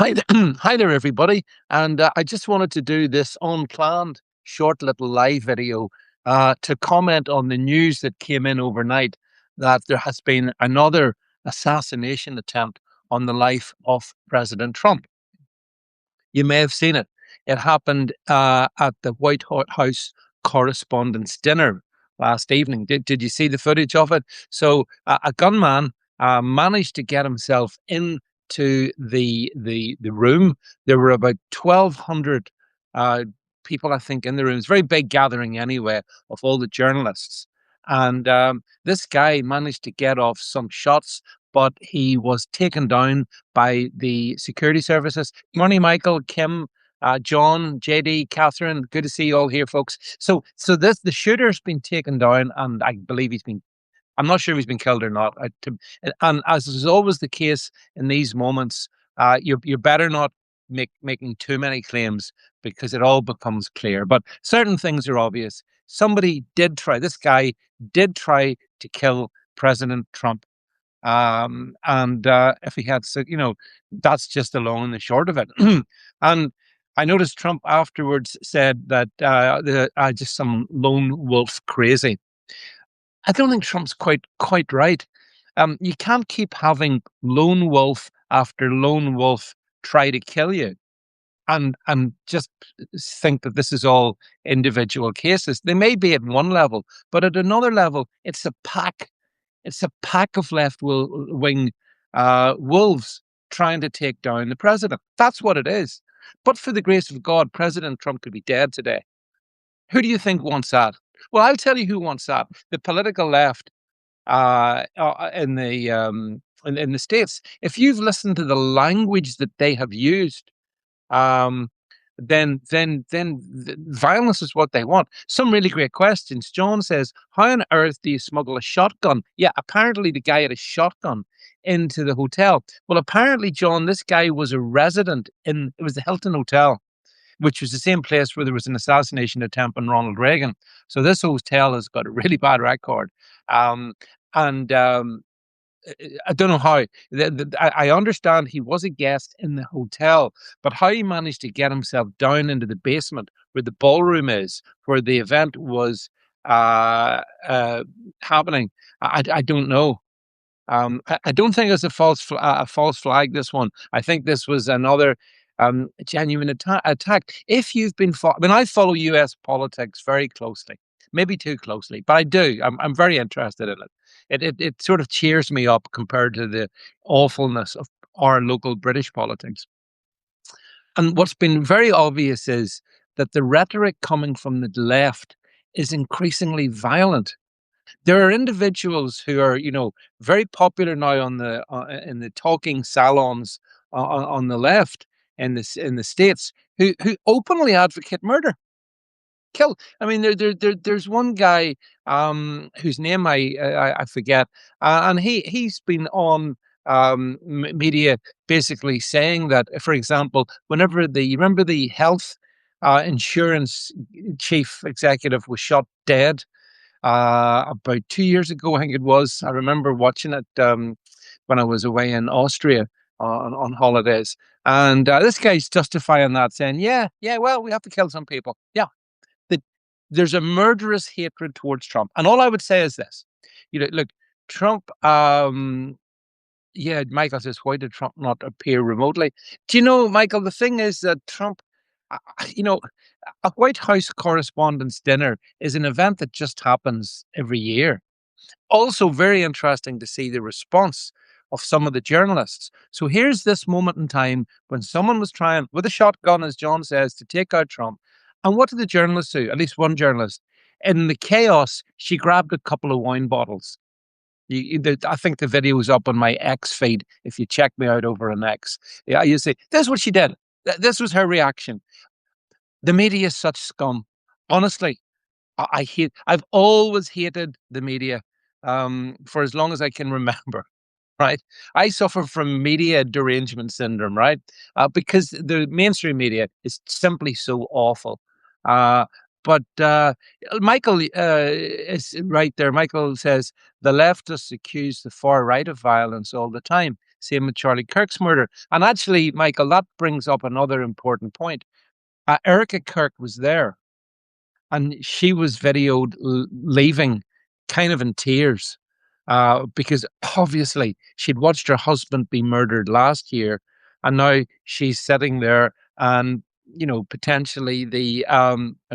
Hi, hi there, everybody. And I just wanted to do this unplanned short little live video to comment on the news that came in overnight that there has been another assassination attempt on the life of President Trump. You may have seen it. It happened at the House Correspondents' Dinner last evening. Did you see the footage of it? So a gunman managed to get himself into the room. There were about 1,200 uh, people, I think, in the room. It's a very big gathering anyway of all the journalists. And this guy managed to get off some shots, but he was taken down by the security services. Morning, Michael, Kim, John, JD, Catherine. Good to see you all here, folks. So the shooter's been taken down, and I believe he's been. I'm not sure if he's been killed or not. And as is always the case in these moments, you're better not making too many claims because it all becomes clear. But certain things are obvious. Somebody did try. This guy did try to kill President Trump. And if he had, that's just the long and the short of it. And I noticed Trump afterwards said that just some lone wolf crazy. I don't think Trump's quite right. You can't keep having lone wolf after lone wolf try to kill you and just think that this is all individual cases. They may be at one level, but at another level, it's a pack. It's a pack of left wing wolves trying to take down the president. That's what it is. But for the grace of God, President Trump could be dead today. Who do you think wants that? Well, I'll tell you who wants that. The political left in the states. If you've listened to the language that they have used, um, then violence is what they want. Some really great questions. John says, "How on earth do you smuggle a shotgun?" Yeah, apparently the guy had a shotgun into the hotel. Well, apparently, John, this guy was a resident in it was the Hilton Hotel, which was the same place where there was an assassination attempt on Ronald Reagan. So this hotel has got a really bad record. Um, and I don't know how. I understand he was a guest in the hotel, but how he managed to get himself down into the basement where the ballroom is, where the event was uh, uh, happening, I don't know. I don't think it's a false flag. This one, I think this was another genuine attack. If you've been, I mean, I follow U.S. politics very closely, maybe too closely, but I do. I'm very interested in it. It sort of cheers me up compared to the awfulness of our local British politics. And what's been very obvious is that the rhetoric coming from the left is increasingly violent. There are individuals who are, very popular now on the in the talking salons on the left in the states who openly advocate murder, kill. I mean, there's one guy whose name I forget, and he's been on media basically saying that, for example, whenever you remember the health insurance chief executive was shot dead about 2 years ago, I think it was. I remember watching it when I was away in Austria on holidays. And this guy's justifying that, saying, yeah, well, we have to kill some people. Yeah, the, there's a murderous hatred towards Trump. And all I would say is this, look, Trump, yeah, Michael says, why did Trump not appear remotely? Do you know, Michael, the thing is that Trump, uh, you know, a White House Correspondents' Dinner is an event that just happens every year. Also, very interesting to see the response of some of the journalists. So here's this moment in time when someone was trying, with a shotgun, as John says, to take out Trump. And what did the journalists do? At least one journalist. In the chaos, she grabbed a couple of wine bottles. I think the video is up on my X feed. If you check me out over on X, yeah, you see, this is what she did. This was her reaction. The media is such scum. Honestly, I hate. I've always hated the media for as long as I can remember. Right, I suffer from media derangement syndrome. Right, because the mainstream media is simply so awful. Uh, but Michael is right there. Michael says the leftists accuse the far right of violence all the time. Same with Charlie Kirk's murder. And actually, Michael, that brings up another important point. Erica Kirk was there, and she was videoed leaving kind of in tears, because obviously she'd watched her husband be murdered last year, and now she's sitting there, and potentially the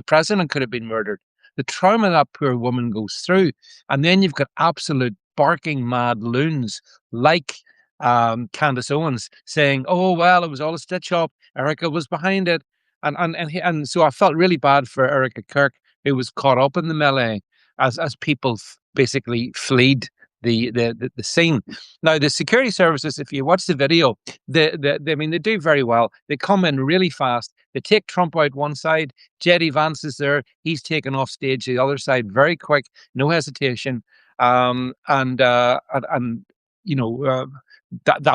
president could have been murdered. The trauma that poor woman goes through, and then you've got absolute barking mad loons like Candace Owens saying, "Oh well, it was all a stitch up. Erica was behind it." And so I felt really bad for Erica Kirk, who was caught up in the melee as people basically fled the scene. Now, the security services, if you watch the video, I mean, they do very well. They come in really fast. They take Trump out one side. David Vance is there. He's taken off stage the other side very quick, no hesitation. And that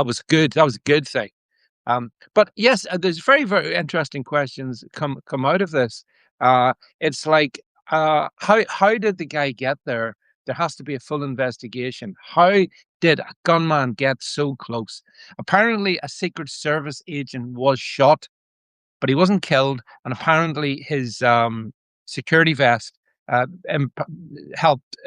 was good. That was a good thing. But yes, there's very, very interesting questions come out of this. It's like, how did the guy get there? There has to be a full investigation. How did a gunman get so close? Apparently, a Secret Service agent was shot, but he wasn't killed. And apparently, his security vest helped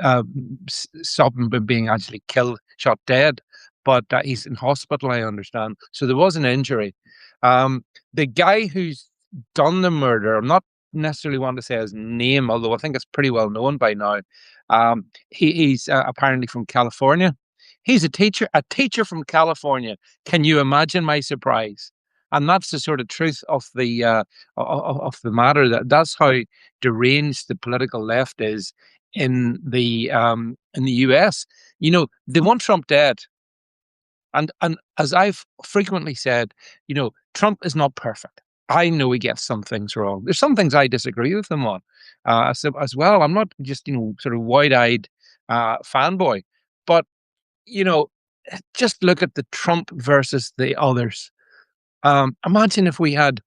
stop him from being actually killed, shot dead. But he's in hospital, I understand. So there was an injury. The guy who's done the murder, I'm not necessarily want to say his name, although I think it's pretty well known by now. He's apparently from California. He's a teacher from California. Can you imagine my surprise? And that's the sort of truth of the matter. That's how deranged the political left is in the US. They want Trump dead. And as I've frequently said, Trump is not perfect. I know he gets some things wrong. There's some things I disagree with him on, as well. I'm not just sort of wide-eyed fanboy, but you know, just look at the Trump versus the others. Imagine if we had,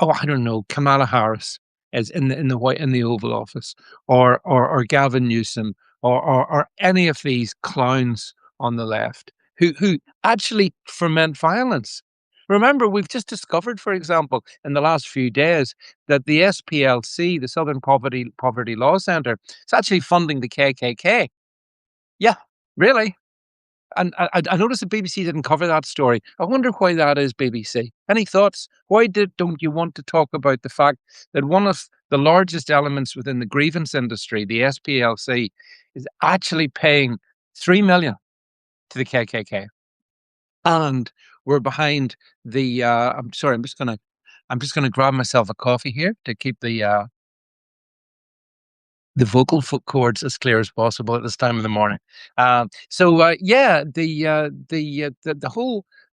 oh, I don't know, Kamala Harris as in the Oval Office, or Gavin Newsom, or any of these clowns on the left who actually foment violence. Remember, we've just discovered, for example, in the last few days, that the SPLC, the Southern Poverty Law Center, is actually funding the KKK. Yeah, really. And I noticed the BBC didn't cover that story. I wonder why that is, BBC. Any thoughts? Why don't you want to talk about the fact that one of the largest elements within the grievance industry, the SPLC, is actually paying 3 million to the KKK? And we're behind the I'm sorry, I'm just gonna grab myself a coffee here to keep the vocal cords as clear as possible at this time of the morning. Yeah, the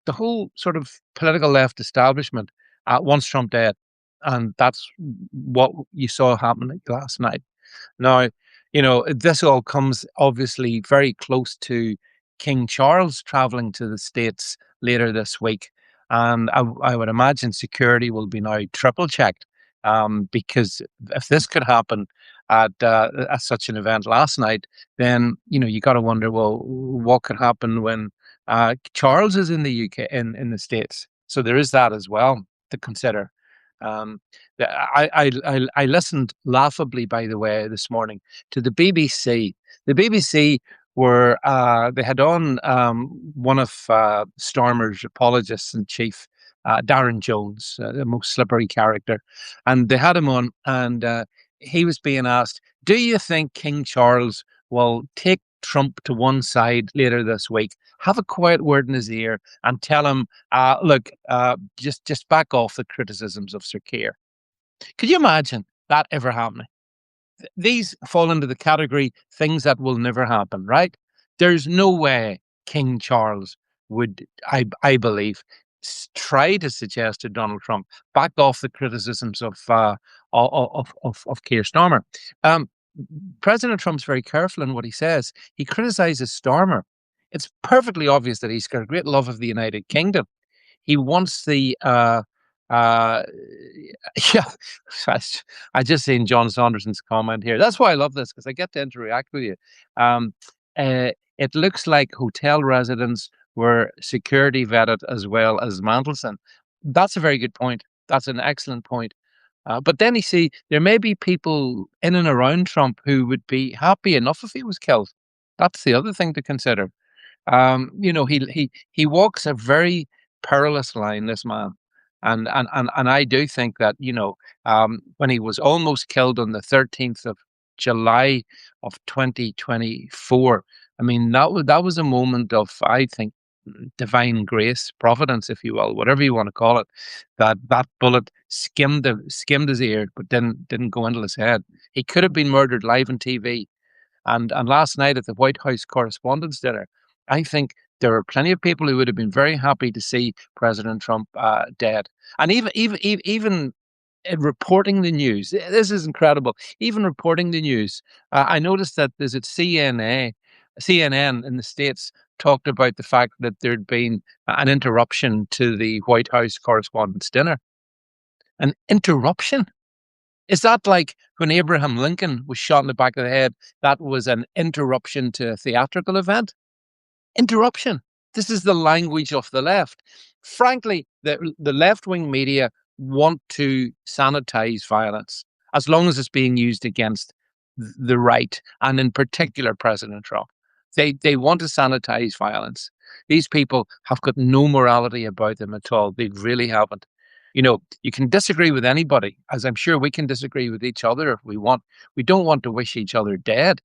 whole sort of political left establishment wants Trump dead, and that's what you saw happening last night. Now, this all comes obviously very close to King Charles traveling to the States later this week. And I would imagine security will be now triple checked, because if this could happen at such an event last night, then you got to wonder, well, what could happen when Charles is in the UK, in the States. So there is that as well to consider. Um, I listened laughably, by the way, this morning to the BBC. The BBC they had on one of Starmer's apologists in chief, Darren Jones, the most slippery character, and they had him on, and he was being asked, "Do you think King Charles will take Trump to one side later this week, have a quiet word in his ear, and tell him, look, just back off the criticisms of Sir Keir?" Could you imagine that ever happening? These fall into the category things that will never happen, right? There's no way King Charles would, I believe, try to suggest to Donald Trump back off the criticisms of Keir Starmer. Um, President Trump's very careful in what he says. He criticizes Starmer. It's perfectly obvious that he's got a great love of the United Kingdom. He wants the uh, yeah. I just seen John Saunderson's comment here. That's why I love this, because I get to interact with you. Um, it looks like hotel residents were security vetted as well as Mandelson. That's a very good point. That's an excellent point. But then you see, there may be people in and around Trump who would be happy enough if he was killed. That's the other thing to consider. He walks a very perilous line, this man, and I do think that when he was almost killed on the 13th of July of 2024, I mean that was a moment of, I think, divine grace, providence, if you will, whatever you want to call it. That bullet skimmed his ear, but didn't go into his head. He could have been murdered live on TV. And last night at the White House Correspondents' Dinner, I think there were plenty of people who would have been very happy to see President Trump dead. And even reporting the news, this is incredible. Even reporting the news, I noticed that there's at CNN in the States talked about the fact that there'd been an interruption to the White House Correspondents' Dinner. An interruption? Is that like when Abraham Lincoln was shot in the back of the head? That was an interruption to a theatrical event? Interruption. This is the language of the left. Frankly, the left wing media want to sanitize violence as long as it's being used against the right, and in particular, President Trump. They want to sanitize violence. These people have got no morality about them at all. They really haven't. You can disagree with anybody, as I'm sure we can disagree with each other if we want. We don't want to wish each other dead.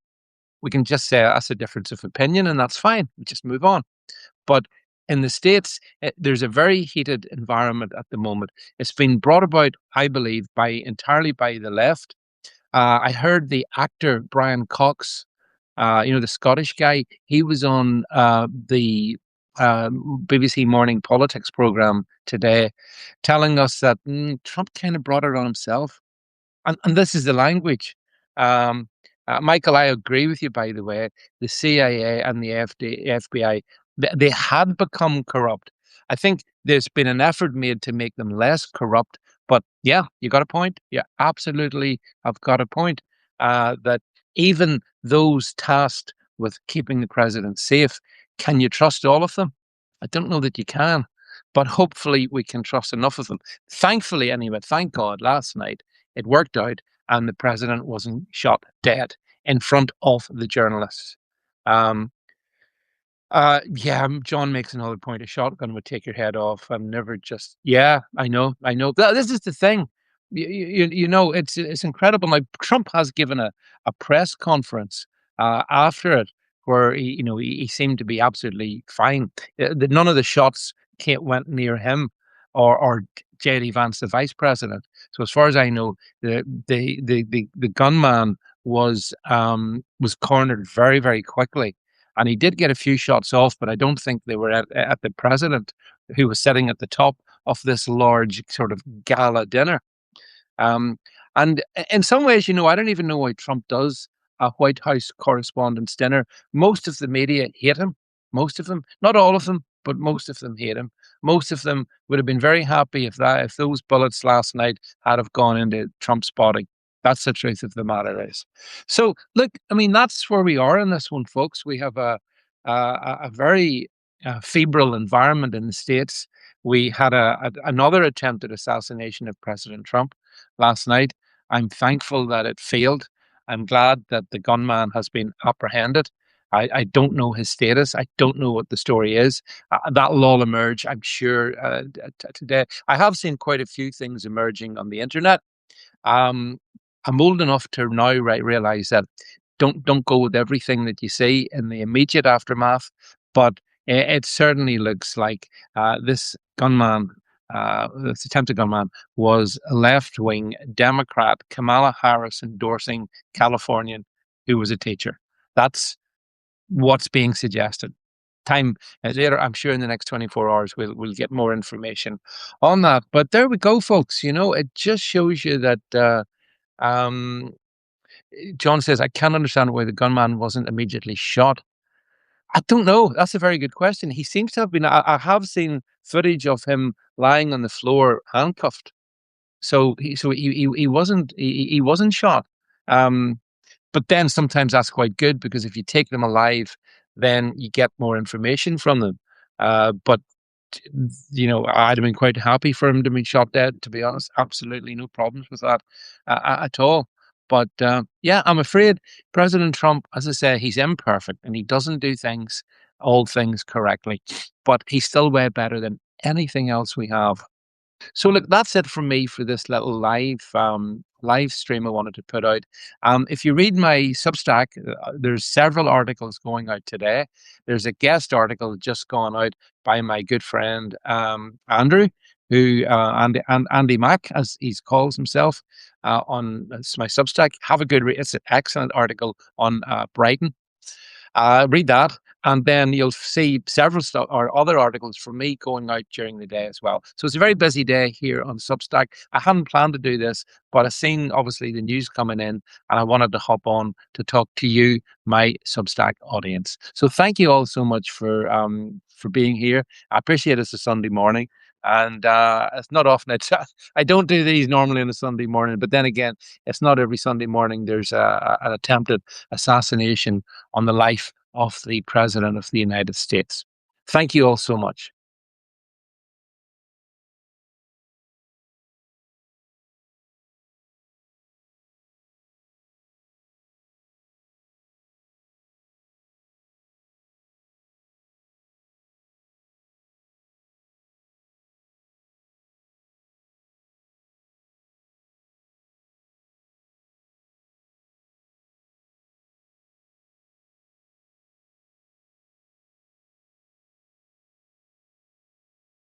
We can just say that's a difference of opinion, and that's fine. We just move on. But in the States, there's a very heated environment at the moment. It's been brought about, I believe, entirely by the left. I heard the actor Brian Cox, the Scottish guy. He was on the BBC Morning Politics program today, telling us that Trump kind of brought it on himself. And this is the language. Michael, I agree with you, by the way. The CIA and the FBI, they had become corrupt. I think there's been an effort made to make them less corrupt. But yeah, you got a point. Yeah, absolutely. I've got a point. That even those tasked with keeping the president safe, can you trust all of them? I don't know that you can. But hopefully we can trust enough of them. Thankfully, anyway, thank God, last night it worked out and the president wasn't shot dead in front of the journalists. Um, John makes another point. A shotgun would take your head off. I'm never just. Yeah, I know. This is the thing. It's incredible. Now, Trump has given a press conference after it where he seemed to be absolutely fine. None of the shots went near him or JD Vance, the vice president. So as far as I know, the gunman was cornered very, very quickly. And he did get a few shots off, but I don't think they were at the president, who was sitting at the top of this large sort of gala dinner. Um, and in some ways, I don't even know why Trump does a White House Correspondents' Dinner. Most of the media hate him. Most of them, not all of them, but most of them hate him. Most of them would have been very happy if those bullets last night had have gone into Trump's body. That's the truth of the matter is. So, look, I mean, that's where we are in this one, folks. We have a very febrile environment in the States. We had another attempted assassination of President Trump last night. I'm thankful that it failed. I'm glad that the gunman has been apprehended. I don't know his status. I don't know what the story is. That will all emerge, I'm sure, today. I have seen quite a few things emerging on the internet. Um, I'm old enough to now realize that don't go with everything that you see in the immediate aftermath, but it certainly looks like this gunman, this attempted gunman, was a left-wing Democrat, Kamala Harris endorsing Californian, who was a teacher. That's what's being suggested. Time later, I'm sure in the next 24 hours we'll get more information on that. But there we go, folks. It just shows you that. Um, John says, I can't understand why the gunman wasn't immediately shot. I don't know. That's a very good question. He seems to have been. I have seen footage of him lying on the floor, handcuffed. So he wasn't shot. Um, but then sometimes that's quite good, because if you take them alive, then you get more information from them. But I'd have been quite happy for him to be shot dead, to be honest. Absolutely no problems with that at all. But yeah, I'm afraid President Trump, as I say, he's imperfect and he doesn't do all things correctly, but he's still way better than anything else we have. So look, that's it from me for this little live stream I wanted to put out. If you read my Substack, there's several articles going out today. There's a guest article just gone out by my good friend Andrew, who Andy Mack, as he calls himself, on it's my Substack. Have a good read. It's an excellent article on Brighton. Read that, and then you'll see several stuff or other articles from me going out during the day as well. So it's a very busy day here on Substack. I hadn't planned to do this, but I seen obviously the news coming in, and I wanted to hop on to talk to you, my Substack audience. So thank you all so much for being here. I appreciate it's a Sunday morning. And it's not often I don't do these normally on a Sunday morning, but then again, it's not every Sunday morning. There's an attempted assassination on the life of the President of the United States. Thank you all so much.